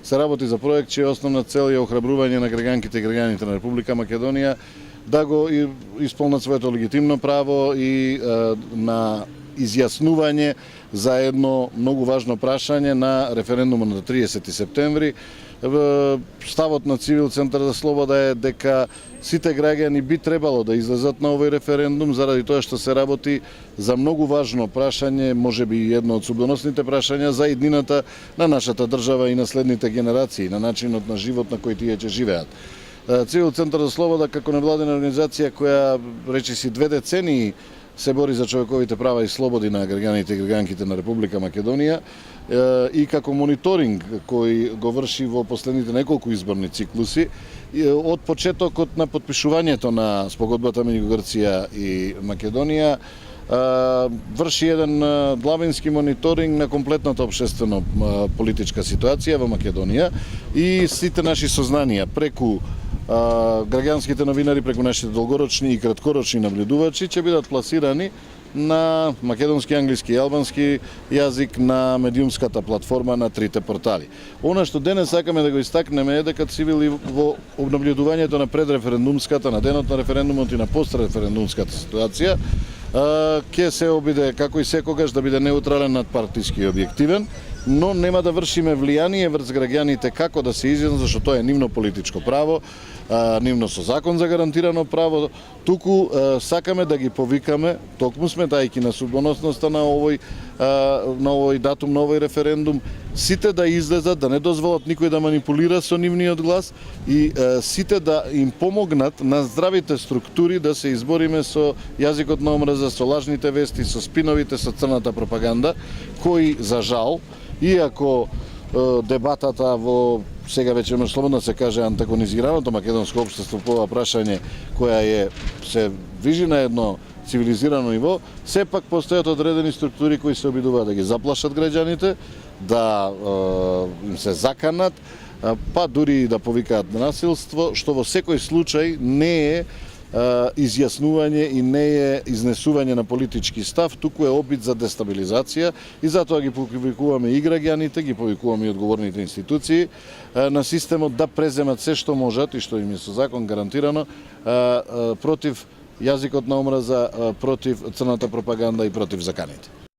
се работи за проект чија основна цел е охрабрување на граѓанките и граѓаните на Република Македонија да го исполнат своето легитимно право и на изјаснување за едно многу важно прашање на референдумот на 30 септември. Ставот на Цивил Центар за слобода е дека сите граѓани би требало да излезат на овој референдум заради тоа што се работи за многу важно прашање, можеби едно од судбоносните прашања за иднината на нашата држава и на следните генерации, на начинот на живот на кој тие ќе живеат. Цивил Центар за слобода како невладина организација која речиси 2 децении се бори за човековите права и слободи на граѓаните и граѓанките на Република Македонија и како мониторинг кој го врши во последните неколку изборни циклуси од почетокот на потпишувањето на спогодбата меѓу Грција и Македонија врши еден длабински мониторинг на комплетната општествено политичка ситуација во Македонија и сите наши сознанија преку граѓанските новинари, преку нашите долгорочни и краткорочни наблюдувачи ќе бидат пласирани на македонски, англиски и албански јазик на медиумската платформа на трите портали. Она што денес сакаме да го истакнеме е дека Цивил во обнаблюдувањето на предреферендумската, на денот на референдумот и на постреферендумската ситуација ќе се обиде како и секогаш да биде неутрален, надпартиски и објективен, но нема да вршиме влијание врз граѓаните како да се изјаснат, зашто тоа е нивно политичко право, нивно со закон за гарантирано право, туку сакаме да ги повикаме, токму сметајќи на судбоносноста на овој датум, на овој референдум, сите да излезат, да не дозволат никој да манипулира со нивниот глас и сите да им помогнат на здравите структури да се избориме со јазикот на омраза, со лажните вести, со спиновите, со црната пропаганда, кои за жал, иако дебатата во сега веќе може слободно се каже антагонизираното македонско општество по ова прашање која се движи на едно цивилизирано ниво, сепак постојат одредени структури кои се обидуваат да ги заплашат граѓаните, да им се заканат, па дури да повикаат на насилство, што во секој случај не е изјаснување и не е изнесување на политички став, туку е обид за дестабилизација и затоа ги повикуваме и граѓаните, ги повикуваме и одговорните институции на системот да преземат се што можат и што им е со закон гарантирано против јазикот на омраза, против црната пропаганда и против заканите.